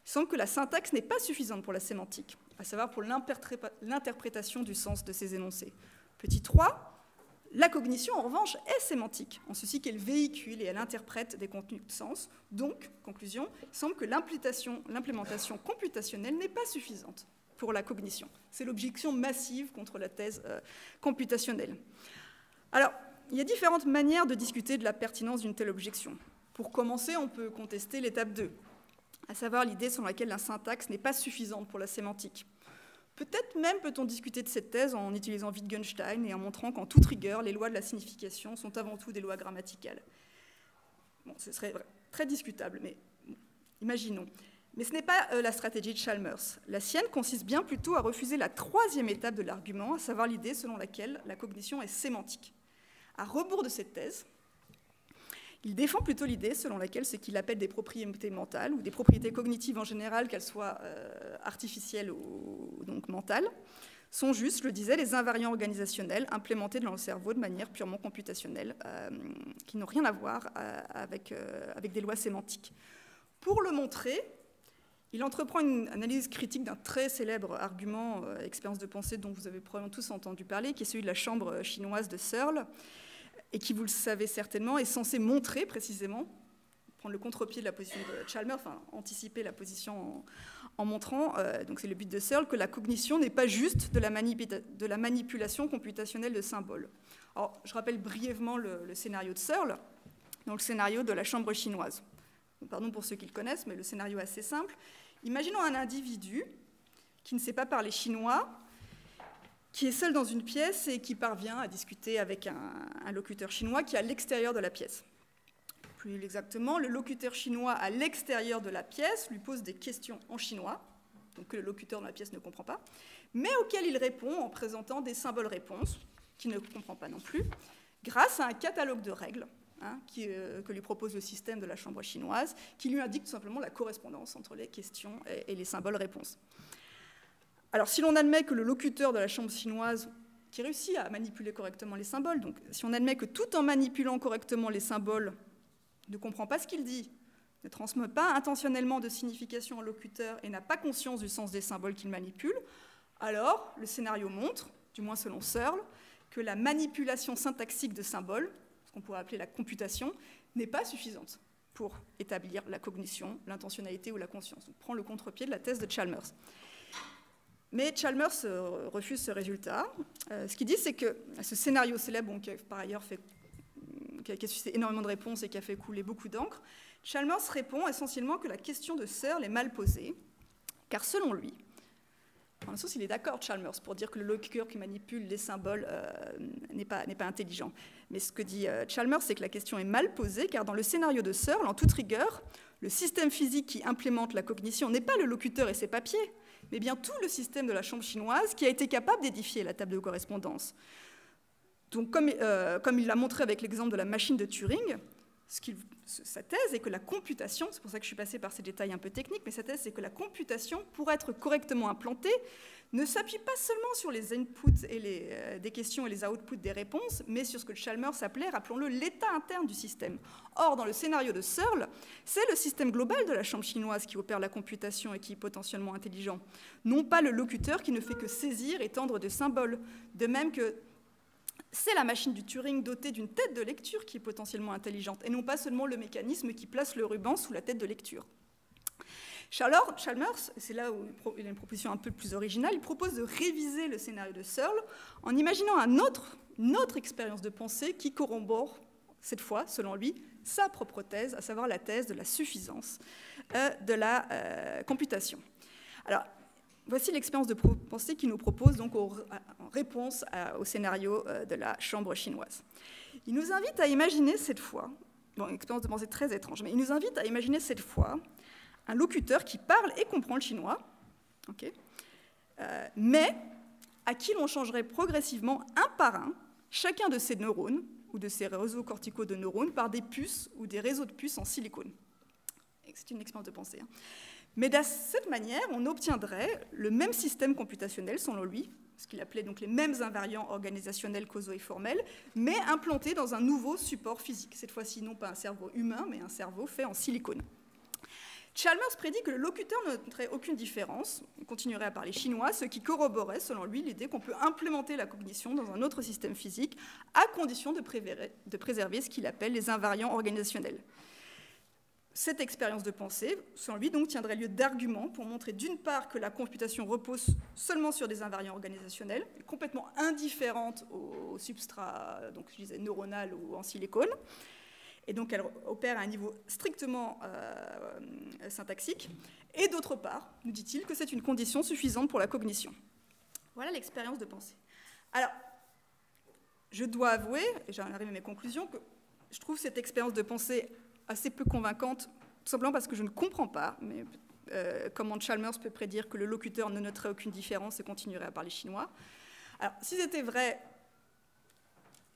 semble que la syntaxe n'est pas suffisante pour la sémantique, à savoir pour l'interprétation du sens de ces énoncés. Petit 3, la cognition, en revanche, est sémantique, en ceci qu'elle véhicule et elle interprète des contenus de sens. Donc, conclusion, il semble que l'implémentation computationnelle n'est pas suffisante pour la cognition. C'est l'objection massive contre la thèse computationnelle. Alors, il y a différentes manières de discuter de la pertinence d'une telle objection. Pour commencer, on peut contester l'étape 2, à savoir l'idée selon laquelle la syntaxe n'est pas suffisante pour la sémantique. Peut-être même peut-on discuter de cette thèse en utilisant Wittgenstein et en montrant qu'en toute rigueur, les lois de la signification sont avant tout des lois grammaticales. Bon, ce serait très discutable, mais imaginons. Mais ce n'est pas la stratégie de Chalmers. La sienne consiste bien plutôt à refuser la troisième étape de l'argument, à savoir l'idée selon laquelle la cognition est sémantique. À rebours de cette thèse, il défend plutôt l'idée selon laquelle ce qu'il appelle des propriétés mentales, ou des propriétés cognitives en général, qu'elles soient artificielles ou donc mentales, sont juste, je le disais, les invariants organisationnels implémentés dans le cerveau de manière purement computationnelle, qui n'ont rien à voir avec des lois sémantiques. Pour le montrer, il entreprend une analyse critique d'un très célèbre argument, expérience de pensée dont vous avez probablement tous entendu parler, qui est celui de la chambre chinoise de Searle, et qui, vous le savez certainement, est censé montrer précisément, prendre le contre-pied de la position de Chalmers, enfin anticiper la position en montrant, donc c'est le but de Searle, que la cognition n'est pas juste de la manipulation computationnelle de symboles. Alors, je rappelle brièvement le scénario de Searle, donc le scénario de la chambre chinoise. Pardon pour ceux qui le connaissent, mais le scénario est assez simple. Imaginons un individu qui ne sait pas parler chinois, qui est seul dans une pièce et qui parvient à discuter avec un locuteur chinois qui est à l'extérieur de la pièce. Plus exactement, le locuteur chinois à l'extérieur de la pièce lui pose des questions en chinois, donc que le locuteur dans la pièce ne comprend pas, mais auxquelles il répond en présentant des symboles-réponses, qu'il ne comprend pas non plus, grâce à un catalogue de règles que lui propose le système de la chambre chinoise, qui lui indique tout simplement la correspondance entre les questions et les symboles-réponses. Alors, si l'on admet que le locuteur de la chambre chinoise, qui réussit à manipuler correctement les symboles, donc si on admet que tout en manipulant correctement les symboles, ne comprend pas ce qu'il dit, ne transmet pas intentionnellement de signification au locuteur et n'a pas conscience du sens des symboles qu'il manipule, alors le scénario montre, du moins selon Searle, que la manipulation syntaxique de symboles, ce qu'on pourrait appeler la computation, n'est pas suffisante pour établir la cognition, l'intentionnalité ou la conscience. On prend le contre-pied de la thèse de Chalmers. Mais Chalmers refuse ce résultat. Ce qu'il dit, c'est que ce scénario célèbre, qui a par ailleurs qui a suscité énormément de réponses et qui a fait couler beaucoup d'encre, Chalmers répond essentiellement que la question de Searle est mal posée, car selon lui, en sens, il est d'accord, Chalmers, pour dire que le locuteur qui manipule les symboles n'est pas intelligent. Mais ce que dit Chalmers, c'est que la question est mal posée, car dans le scénario de Searle, en toute rigueur, le système physique qui implémente la cognition n'est pas le locuteur et ses papiers, mais bien tout le système de la chambre chinoise qui a été capable d'édifier la table de correspondance. Donc, comme il l'a montré avec l'exemple de la machine de Turing, sa thèse est que la computation, c'est pour ça que je suis passée par ces détails un peu techniques, mais sa thèse c'est que la computation, pour être correctement implantée, ne s'appuie pas seulement sur les inputs des questions et les outputs des réponses, mais sur ce que Chalmers appelait, rappelons-le, l'état interne du système. Or, dans le scénario de Searle, c'est le système global de la chambre chinoise qui opère la computation et qui est potentiellement intelligent, non pas le locuteur qui ne fait que saisir et tendre de symboles, de même que c'est la machine du Turing dotée d'une tête de lecture qui est potentiellement intelligente, et non pas seulement le mécanisme qui place le ruban sous la tête de lecture. Chalmers, c'est là où il a une proposition un peu plus originale, il propose de réviser le scénario de Searle en imaginant une autre expérience de pensée qui corrobore, cette fois, selon lui, sa propre thèse, à savoir la thèse de la suffisance de la computation. Alors, voici l'expérience de pensée qu'il nous propose donc en réponse au scénario de la chambre chinoise. Il nous invite à imaginer cette fois, une expérience de pensée très étrange, mais il nous invite à imaginer cette fois un locuteur qui parle et comprend le chinois, mais à qui l'on changerait progressivement un par un chacun de ses neurones ou de ses réseaux corticaux de neurones par des puces ou des réseaux de puces en silicone. C'est une expérience de pensée. Mais de cette manière, on obtiendrait le même système computationnel, selon lui, ce qu'il appelait donc les mêmes invariants organisationnels, causaux et formels, mais implantés dans un nouveau support physique. Cette fois-ci, non pas un cerveau humain, mais un cerveau fait en silicone. Chalmers prédit que le locuteur ne noterait aucune différence, il continuerait à parler chinois, ce qui corroborait, selon lui, l'idée qu'on peut implémenter la cognition dans un autre système physique, à condition de préserver ce qu'il appelle les invariants organisationnels. Cette expérience de pensée, selon lui, donc, tiendrait lieu d'argument pour montrer d'une part que la computation repose seulement sur des invariants organisationnels, complètement indifférente au substrat, donc je disais neuronal ou en silicone, et donc elle opère à un niveau strictement syntaxique, et d'autre part, nous dit-il, que c'est une condition suffisante pour la cognition. Voilà l'expérience de pensée. Alors, je dois avouer, et j'en arrive à mes conclusions, que je trouve cette expérience de pensée assez peu convaincante, tout simplement parce que je ne comprends pas comment Chalmers peut prédire que le locuteur ne noterait aucune différence et continuerait à parler chinois. Alors, si c'était vrai,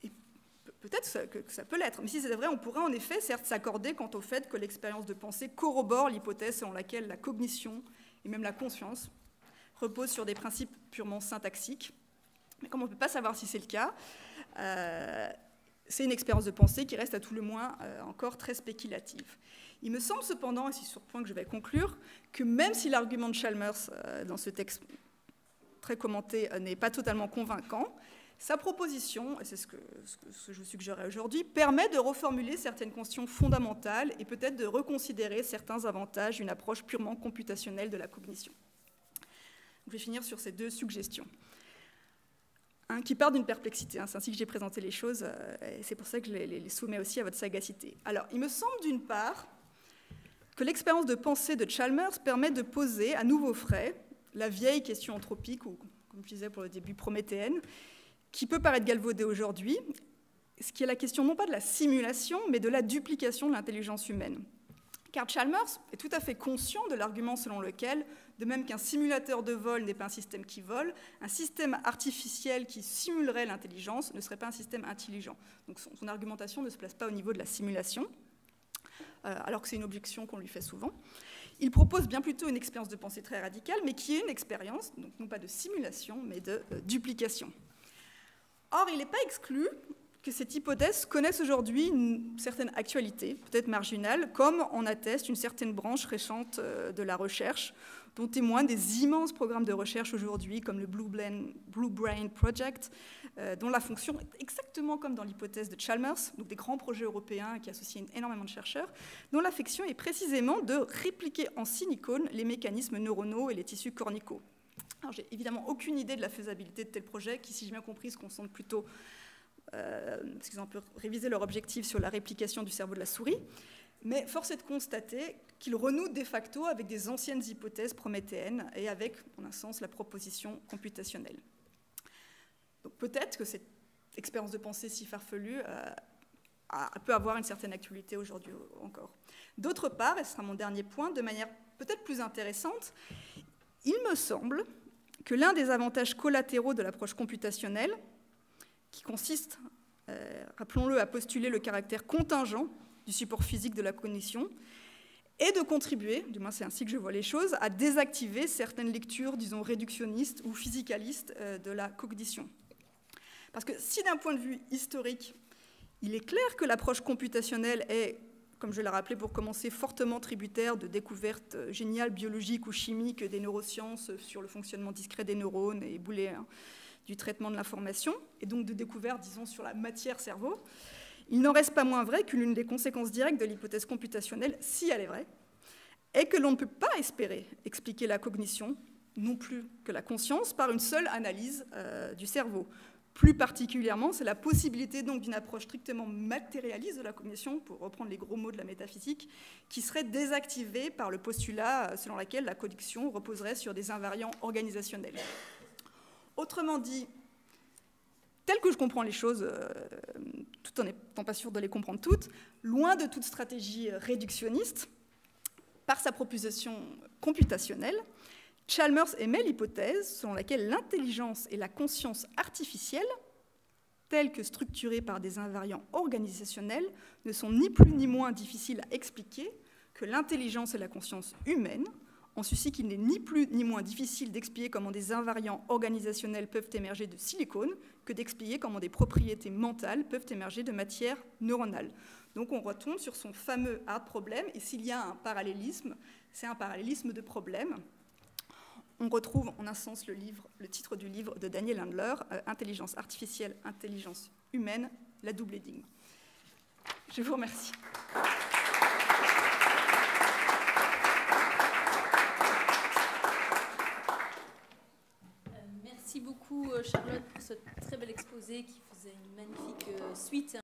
et peut-être que ça peut l'être, mais si c'était vrai, on pourrait en effet certes s'accorder quant au fait que l'expérience de pensée corrobore l'hypothèse selon laquelle la cognition et même la conscience reposent sur des principes purement syntaxiques. Mais comme on ne peut pas savoir si c'est le cas, c'est une expérience de pensée qui reste à tout le moins encore très spéculative. Il me semble cependant, et c'est sur ce point que je vais conclure, que même si l'argument de Chalmers dans ce texte très commenté n'est pas totalement convaincant, sa proposition, et c'est ce que je suggérerais aujourd'hui, permet de reformuler certaines questions fondamentales et peut-être de reconsidérer certains avantages d'une approche purement computationnelle de la cognition. Je vais finir sur ces deux suggestions. Qui part d'une perplexité. C'est ainsi que j'ai présenté les choses, et c'est pour ça que je les soumets aussi à votre sagacité. Alors, il me semble d'une part que l'expérience de pensée de Chalmers permet de poser à nouveau frais la vieille question anthropique, ou comme je disais pour le début, prométhéenne, qui peut paraître galvaudée aujourd'hui, ce qui est la question non pas de la simulation, mais de la duplication de l'intelligence humaine. Car Chalmers est tout à fait conscient de l'argument selon lequel, de même qu'un simulateur de vol n'est pas un système qui vole, un système artificiel qui simulerait l'intelligence ne serait pas un système intelligent. Donc son argumentation ne se place pas au niveau de la simulation, alors que c'est une objection qu'on lui fait souvent. Il propose bien plutôt une expérience de pensée très radicale, mais qui est une expérience, donc non pas de simulation, mais de duplication. Or, il n'est pas exclu que cette hypothèse connaisse aujourd'hui une certaine actualité, peut-être marginale, comme en atteste une certaine branche récente de la recherche, dont témoignent des immenses programmes de recherche aujourd'hui, comme le Blue Brain Project, dont la fonction est exactement comme dans l'hypothèse de Chalmers, donc des grands projets européens qui associent énormément de chercheurs, dont la fonction est précisément de répliquer en silicone les mécanismes neuronaux et les tissus cornicaux. Alors, j'ai évidemment aucune idée de la faisabilité de tels projets, qui, si j'ai bien compris, se concentrent plutôt, parce qu'ils ont un peu révisé leur objectif sur la réplication du cerveau de la souris, mais force est de constater qu'ils renouent de facto avec des anciennes hypothèses prométhéennes et avec, en un sens, la proposition computationnelle. Donc peut-être que cette expérience de pensée si farfelue peut avoir une certaine actualité aujourd'hui encore. D'autre part, et ce sera mon dernier point, de manière peut-être plus intéressante, il me semble que l'un des avantages collatéraux de l'approche computationnelle, qui consiste, rappelons-le, à postuler le caractère contingent du support physique de la cognition, et de contribuer, du moins c'est ainsi que je vois les choses, à désactiver certaines lectures, disons, réductionnistes ou physicalistes de la cognition. Parce que si d'un point de vue historique, il est clair que l'approche computationnelle est, comme je l'ai rappelé pour commencer, fortement tributaire de découvertes géniales biologiques ou chimiques des neurosciences sur le fonctionnement discret des neurones et booléen du traitement de l'information, et donc de découvertes, disons, sur la matière-cerveau, il n'en reste pas moins vrai que l'une des conséquences directes de l'hypothèse computationnelle, si elle est vraie, est que l'on ne peut pas espérer expliquer la cognition, non plus que la conscience, par une seule analyse du cerveau. Plus particulièrement, c'est la possibilité donc d'une approche strictement matérialiste de la cognition, pour reprendre les gros mots de la métaphysique, qui serait désactivée par le postulat selon lequel la cognition reposerait sur des invariants organisationnels. Autrement dit, tel que je comprends les choses, tout en n'étant pas sûr de les comprendre toutes, loin de toute stratégie réductionniste, par sa proposition computationnelle, Chalmers émet l'hypothèse selon laquelle l'intelligence et la conscience artificielle, telles que structurées par des invariants organisationnels, ne sont ni plus ni moins difficiles à expliquer que l'intelligence et la conscience humaine, en ceci qu'il n'est ni plus ni moins difficile d'expliquer comment des invariants organisationnels peuvent émerger de silicone que d'expliquer comment des propriétés mentales peuvent émerger de matière neuronale. Donc on retombe sur son fameux hard problem, et s'il y a un parallélisme, c'est un parallélisme de problème. On retrouve en un sens le titre du livre de Daniel Handler, Intelligence artificielle, intelligence humaine, la double énigme. Je vous remercie. Merci beaucoup Charlotte pour ce très bel exposé qui faisait une magnifique suite.